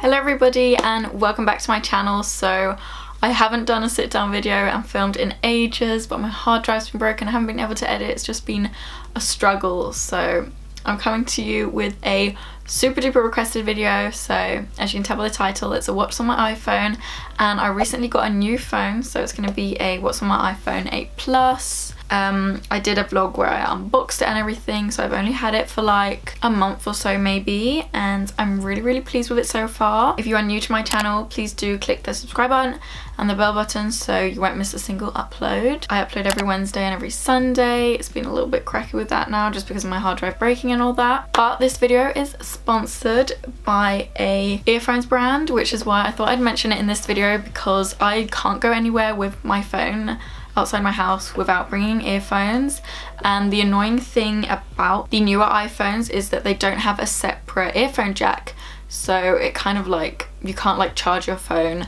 Hello everybody and welcome back to my channel. So I haven't done a sit down video and filmed in ages, but my hard drive's been broken. I haven't been able to edit. It's just been a struggle. So I'm coming to you with a super duper requested video. So as you can tell by the title, it's a what's on my iPhone, and I recently got a new phone, so it's going to be a what's on my iPhone 8 Plus. I did a vlog where I unboxed it and everything, so I've only had it for like a month or so maybe, and I'm really pleased with it so far. If you are new to my channel, please do click the subscribe button and the bell button so you won't miss a single upload. I upload every Wednesday and every Sunday. It's been a little bit cracky with that now just because of my hard drive breaking and all that. But this video is sponsored by a earphones brand, which is why I thought I'd mention it in this video, because I can't go anywhere with my phone outside my house without bringing earphones. And the annoying thing about the newer iPhones is that they don't have a separate earphone jack, so it kind of like, you can't like charge your phone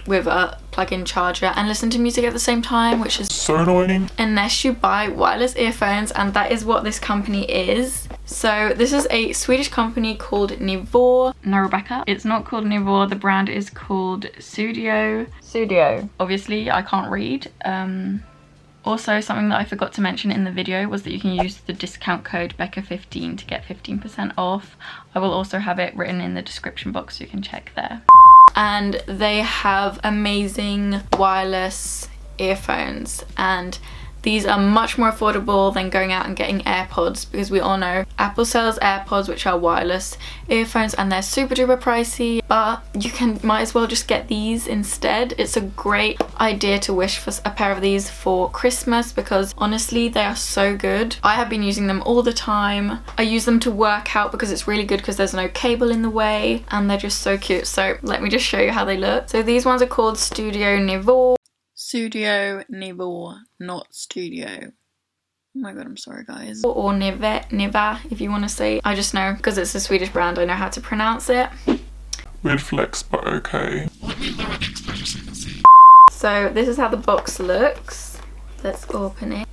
with a plug-in charger and listen to music at the same time, which is so annoying unless you buy wireless earphones, and that is what this company is. So this is a Swedish company called Nivå. No, Rebecca, it's not called Nivå. The brand is called Studio. Obviously I can't read. Also, something that I forgot to mention in the video was that you can use the discount code Becca15 to get 15% off. I will also have it written in the description box so you can check there. And they have amazing wireless earphones, and these are much more affordable than going out and getting AirPods, because we all know Apple sells AirPods, which are wireless earphones, and they're super duper pricey, but you might as well just get these instead. It's a great idea to wish for a pair of these for Christmas, because honestly they are so good. I have been using them all the time. I use them to work out because it's really good because there's no cable in the way, and they're just so cute. So let me just show you how they look. So these ones are called Studio Nivå. Studio Nivå, not Studio. Oh my god, I'm sorry guys. Or Niva if you want to say. I just know because it's a Swedish brand, I know how to pronounce it. Weird flex, but okay. So this is how the box looks. Let's open it.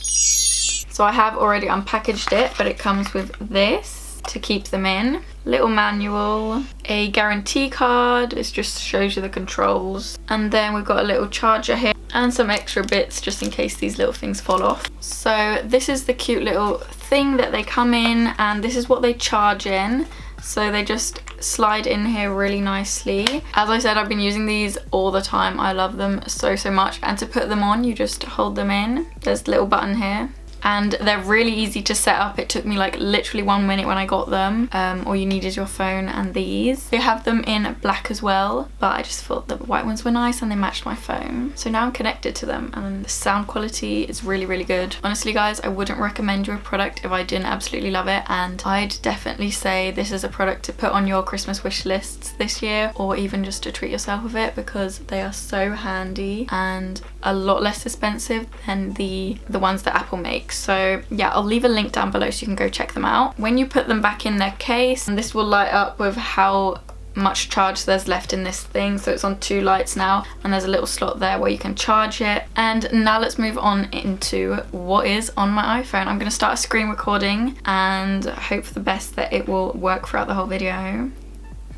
So I have already unpackaged it, but it comes with this to keep them in. Little manual, a guarantee card, it just shows you the controls, and then we've got a little charger here and some extra bits just in case these little things fall off. So this is the cute little thing that they come in, and this is what they charge in. So they just slide in here really nicely. As I said, I've been using these all the time. I love them so much, and to put them on you just hold them in. There's a little button here, and they're really easy to set up. It took me like literally 1 minute when I got them. All you need is your phone and these. They have them in black as well, but I just thought the white ones were nice and they matched my phone. So now I'm connected to them, and the sound quality is really good. Honestly guys, I wouldn't recommend you a product if I didn't absolutely love it, and I'd definitely say this is a product to put on your Christmas wish lists this year, or even just to treat yourself with it, because they are so handy and a lot less expensive than the ones that Apple makes. So yeah, I'll leave a link down below so you can go check them out. When you put them back in their case, and this will light up with how much charge there's left in this thing. So it's on 2 lights now, and there's a little slot there where you can charge it. And now let's move on into what is on my iPhone. I'm going to start a screen recording and hope for the best that it will work throughout the whole video.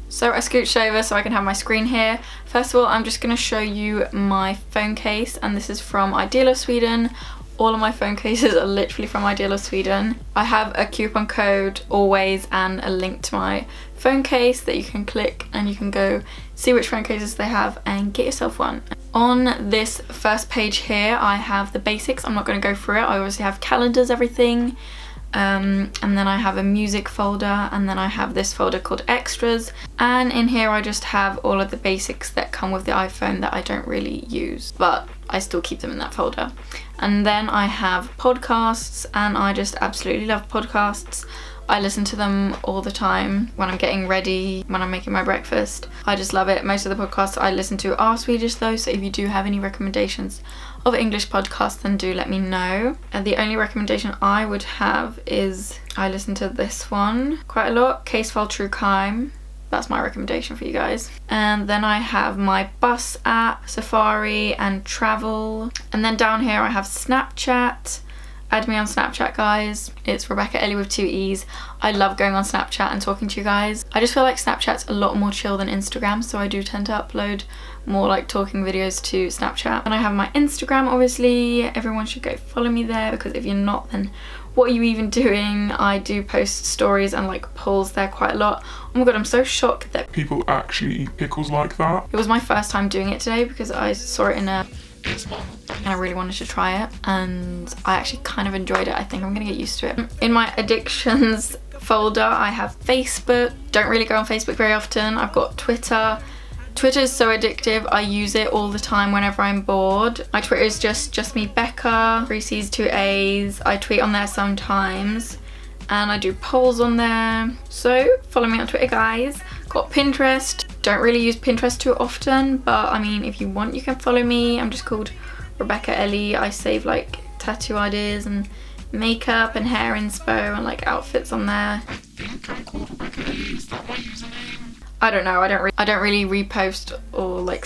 So I scooched over so I can have my screen here. First of all, I'm just going to show you my phone case, and this is from Ideal of Sweden. All of my phone cases are literally from Ideal of Sweden. I have a coupon code always and a link to my phone case that you can click, and you can go see which phone cases they have and get yourself one. On this first page here I have the basics. I'm not going to go through it. I obviously have calendars, everything. And then I have a music folder, and then I have this folder called extras, and in here I just have all of the basics that come with the iPhone that I don't really use, but I still keep them in that folder. And then I have podcasts, and I just absolutely love podcasts. I listen to them all the time when I'm getting ready, when I'm making my breakfast. I just love it. Most of the podcasts I listen to are Swedish though, so if you do have any recommendations of English podcasts, then do let me know. And the only recommendation I would have is, I listen to this one quite a lot, Case File True Crime. That's my recommendation for you guys. And then I have my bus app, Safari and travel. And then down here I have Snapchat, Add me on Snapchat, guys. It's Rebeccaellie with 2 E's. I love going on Snapchat and talking to you guys. I just feel like Snapchat's a lot more chill than Instagram, so I do tend to upload more like talking videos to Snapchat. And I have my Instagram, obviously. Everyone should go follow me there, because if you're not, then what are you even doing? I do post stories and like polls there quite a lot. Oh my god, I'm so shocked that People actually eat pickles like that. it was my first time doing it today, because I saw it in a and I really wanted to try it, and I actually kind of enjoyed it. I think I'm gonna get used to it. In my addictions folder, I have Facebook. Don't really go on Facebook very often. I've got Twitter. Twitter is so addictive. I use it all the time whenever I'm bored. My Twitter is justmebecca, 3 C's, 2 A's. I tweet on there sometimes, and I do polls on there. So follow me on Twitter, guys. Got Pinterest. Don't really use Pinterest too often, but I mean, if you want, you can follow me. I'm just called Rebeccaellie. I save like tattoo ideas and makeup and hair inspo and like outfits on there. I don't know. I don't really repost or like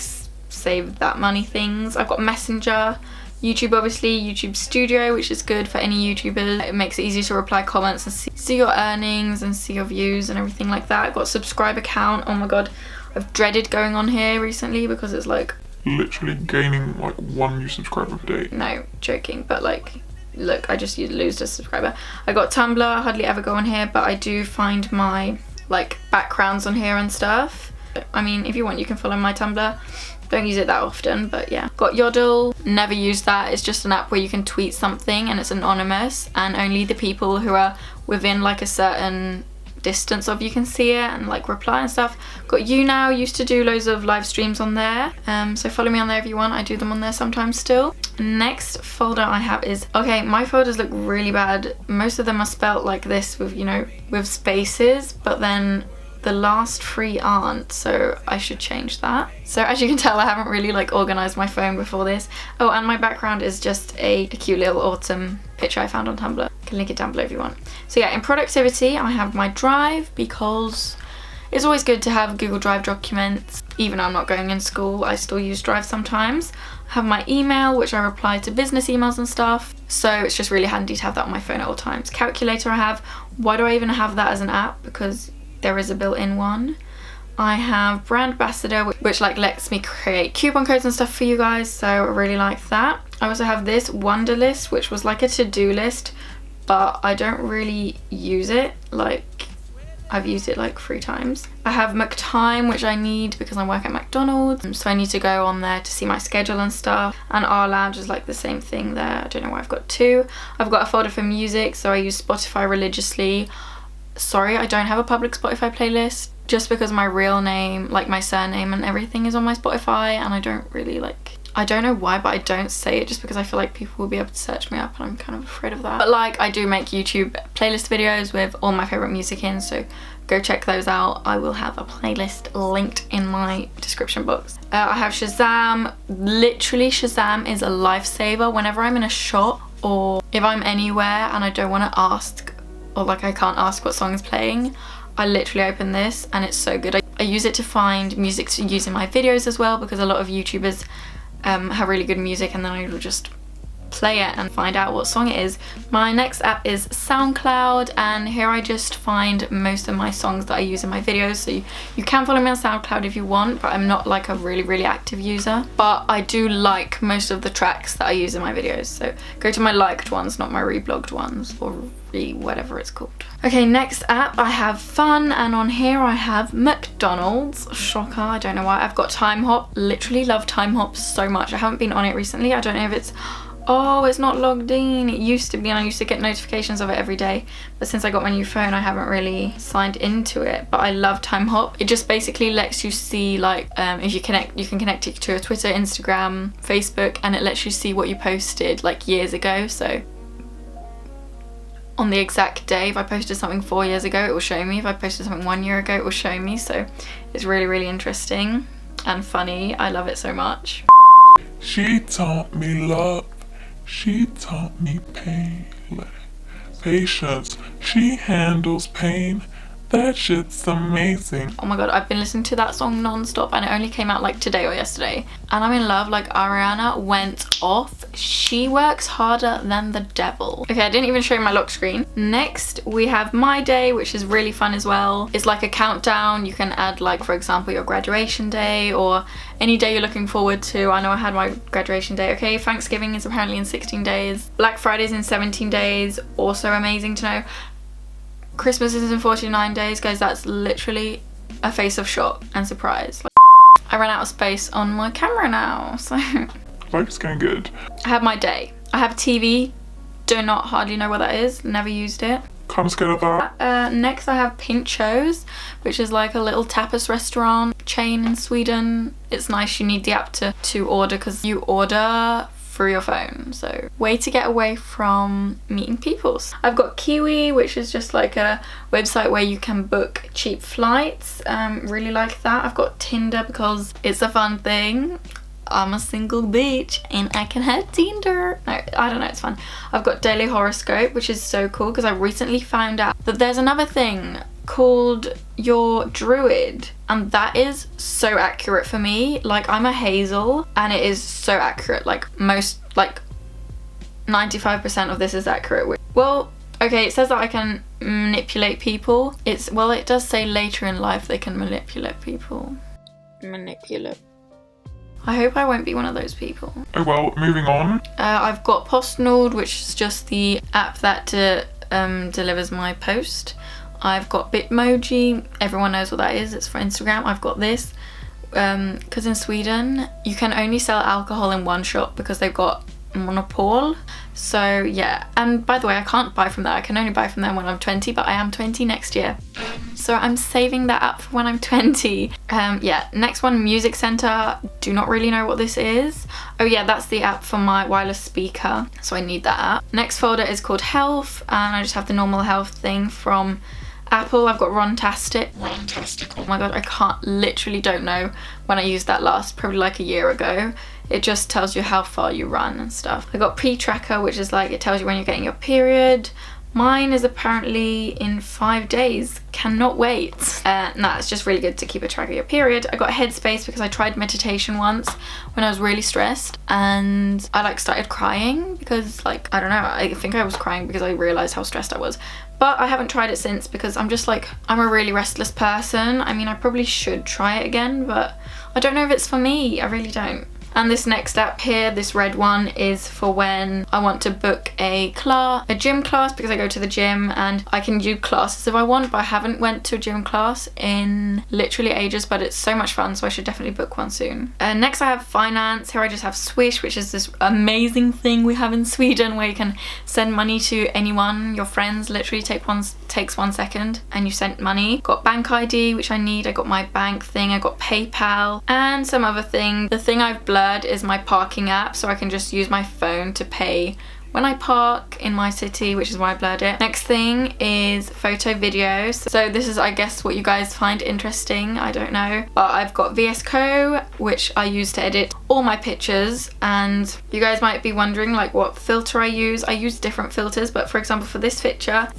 save that many things. I've got Messenger, YouTube, obviously, YouTube Studio, which is good for any YouTubers. It makes it easy to reply comments and see your earnings and see your views and everything like that. I've got a subscribe account. Oh my god, I've dreaded going on here recently because it's like literally gaining like 1 new subscriber a day. No, joking, but like, look, I just lose a subscriber. I got Tumblr. I hardly ever go on here, but I do find my like backgrounds on here and stuff. I mean, if you want, you can follow my Tumblr. Don't use it that often, but yeah. Got Yodel. Never use that. It's just an app where you can tweet something and it's anonymous, and only the people who are within like a certain distance of you can see it and like reply and stuff. Got Younow. Used to do loads of live streams on there, so follow me on there if you want. I do them on there sometimes still. Next folder I have is, okay, my folders look really bad. Most of them are spelt like this with, you know, with spaces, but then the last 3 aren't, so I should change that. So as you can tell, I haven't really like organized my phone before this. Oh, and my background is just a cute little autumn picture I found on Tumblr. I can link it down below if you want. So yeah, in productivity, I have my Drive, because it's always good to have Google Drive documents. Even though I'm not going in school, I still use Drive sometimes. I have my email, which I reply to business emails and stuff, so it's just really handy to have that on my phone at all times. Calculator I have. Why do I even have that as an app? Because there is a built-in one. I have Brand Ambassador, which like lets me create coupon codes and stuff for you guys, so I really like that. I also have this Wonderlist, which was like a to-do list, but I don't really use it. Like, I've used it like 3 times. I have McTime, which I need because I work at McDonald's, so I need to go on there to see my schedule and stuff. And our lounge is like the same thing there. I don't know why I've got 2. I've got a folder for music, so I use Spotify religiously. Sorry, I don't have a public Spotify playlist, just because my real name, like my surname and everything, is on my Spotify, and I don't really like, I don't know why, but I don't say it just because I feel like people will be able to search me up, and I'm kind of afraid of that. But like, I do make YouTube playlist videos with all my favorite music in, so go check those out. I will have a playlist linked in my description box. I have Shazam. Literally, Shazam is a lifesaver whenever I'm in a shop, or if I'm anywhere and I don't want to ask, or like I can't ask what song is playing. I literally open this and it's so good. I use it to find music to use in my videos as well, because a lot of YouTubers have really good music, and then I will just play it and find out what song it is. My next app is Soundcloud, and here I just find most of my songs that I use in my videos. So you can follow me on Soundcloud if you want, but I'm not like a really active user. But I do like most of the tracks that I use in my videos, so go to my liked ones, not my reblogged ones, or whatever it's called. Okay, next app I have Fun, and on here I have McDonald's. Shocker, I don't know why. I've got Time Hop. Literally love Time Hop so much. I haven't been on it recently. I don't know if it's, oh, it's not logged in. It used to be, and I used to get notifications of it every day, but since I got my new phone I haven't really signed into it. But I love Time Hop. It just basically lets you see like if you can connect it to a Twitter, Instagram, Facebook, and it lets you see what you posted like years ago. So on the exact day, if I posted something 4 years ago, it will show me. If I posted something 1 year ago, it will show me. So it's really interesting and funny. I love it so much. She taught me love. She taught me pain. Patience. She handles pain. That shit's amazing. Oh my god, I've been listening to that song non-stop and it only came out like today or yesterday. And I'm in love. Like, Ariana went off. She works harder than the devil. Okay, I didn't even show you my lock screen. Next, we have My Day, which is really fun as well. It's like a countdown. You can add, like, for example, your graduation day or any day you're looking forward to. I know I had my graduation day. Okay, Thanksgiving is apparently in 16 days. Black Friday's in 17 days. Also amazing to know. Christmas is in 49 days. Guys, that's literally a face of shock and surprise. Like, I ran out of space on my camera now, so... Life's going good. I have My Day. I have TV. Do not hardly know what that is. Never used it. Kind of scared of that. Next I have Pinchos, which is like a little tapas restaurant chain in Sweden. It's nice. You need the app to order because you order through your phone, so way to get away from meeting people. I've got Kiwi, which is just like a website where you can book cheap flights. Really like that. I've got Tinder because it's a fun thing. I'm a single bitch and I can have Tinder. No, I don't know, it's fun. I've got Daily Horoscope, which is so cool because I recently found out that there's another thing called Your Druid, and that is so accurate for me. Like, I'm a Hazel and it is so accurate. Like, most, like 95% of this is accurate. Well, okay, it says that I can manipulate people. Well, it does say later in life they can manipulate people. Manipulate. I hope I won't be one of those people. Oh well, moving on. I've got PostNord, which is just the app that delivers my post. I've got Bitmoji. Everyone knows what that is. It's for Instagram. I've got this because in Sweden you can only sell alcohol in one shop because they've got monopole. So yeah, and by the way, I can't buy from there. I can only buy from them when I'm 20, but I am 20 next year, so I'm saving that up for when I'm 20. Yeah, next one, Music Center. Do not really know what this is. Oh yeah, that's the app for my wireless speaker, so I need that app. Next folder is called Health, and I just have the normal health thing from Apple. I've got Runtastic. Oh my god, I literally don't know when I used that last, probably like a year ago. It just tells you how far you run and stuff. I got P-Tracker, which is like, it tells you when you're getting your period. Mine is apparently in 5 days. Cannot wait. Nah, it's just really good to keep a track of your period. I got Headspace because I tried meditation once when I was really stressed and I like started crying because, like, I don't know, I think I was crying because I realized how stressed I was. But I haven't tried it since because I'm just like, I'm a really restless person. I mean, I probably should try it again, but I don't know if it's for me. I really don't. And this next app here, this red one, is for when I want to book a gym class, because I go to the gym and I can do classes if I want, but I haven't went to a gym class in literally ages, but it's so much fun, so I should definitely book one soon. Next I have Finance. Here I just have Swish, which is this amazing thing we have in Sweden where you can send money to anyone, your friends. Literally takes 1 second and you sent money. Got Bank ID, which I need. I got my bank thing. I got PayPal and some other thing. The thing I've blurred is my parking app, so I can just use my phone to pay when I park in my city, which is why I blurred it. Next thing is photo videos. So this is, I guess, what you guys find interesting. I don't know. But I've got VS Code, which I use to edit all my pictures. And you guys might be wondering like what filter I use. I use different filters, but for example, for this picture,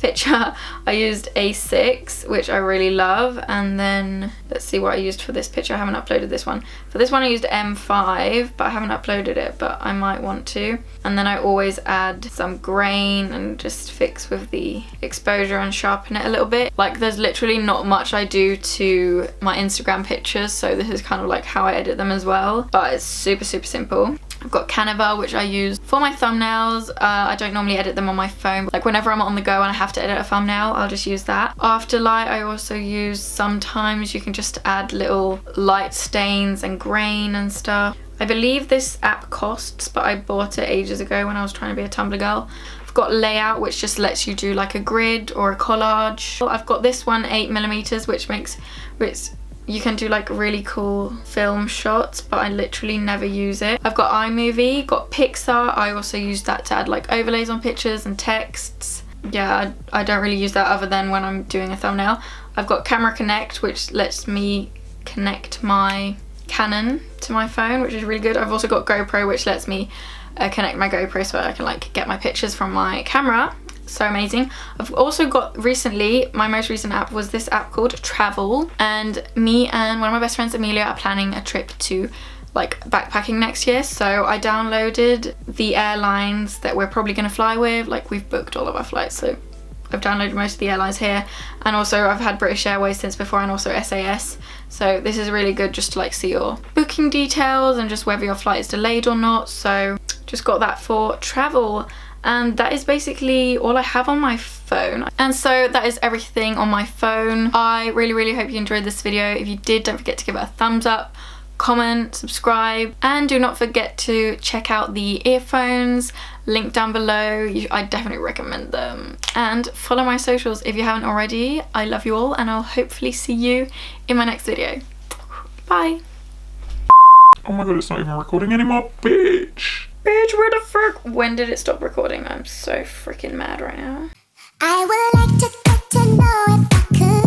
I used A6, which I really love. And then let's see what I used for this picture. I haven't uploaded this one. For this one I used M5, but I haven't uploaded it, but I might want to. And then I always add some grain and just fix with the exposure and sharpen it a little bit. Like, there's literally not much I do to my Instagram pictures, so this is kind of like how I edit them as well, but it's super simple. I've got Canva, which I use for my thumbnails. I don't normally edit them on my phone. Like, whenever I'm on the go and I have to edit a thumbnail, I'll just use that. Afterlight I also use sometimes. You can just add little light stains and grain and stuff. I believe this app costs, but I bought it ages ago when I was trying to be a Tumblr girl. I've got Layout, which just lets you do like a grid or a collage. I've got this one, 8mm, which you can do like really cool film shots, but I literally never use it. I've got iMovie, got Pixar. I also use that to add like overlays on pictures and texts. Yeah, I don't really use that other than when I'm doing a thumbnail. I've got Camera Connect, which lets me connect my Canon to my phone, which is really good. I've also got GoPro, which lets me connect my GoPro so I can like get my pictures from my camera. so amazing. I've also got recently, my most recent app was this app called Travel, and me and one of my best friends Amelia are planning a trip to like backpacking next year. So I downloaded the airlines that we're probably going to fly with. Like, we've booked all of our flights, so I've downloaded most of the airlines here, and also I've had British Airways since before, and also SAS. So this is really good just to like see your booking details and just whether your flight is delayed or not. So just got that for Travel, and that is basically all I have on my phone. And so that is everything on my phone. I really hope you enjoyed this video. If you did, don't forget to give it a thumbs up, comment, subscribe, and do not forget to check out the earphones, link down below. I definitely recommend them. And follow my socials if you haven't already. I love you all, and I'll hopefully see you in my next video. Bye. Oh my god, it's not even recording anymore, bitch! Bitch, where the frick? When did it stop recording? I'm so freaking mad right now. I would like to get to know if I could.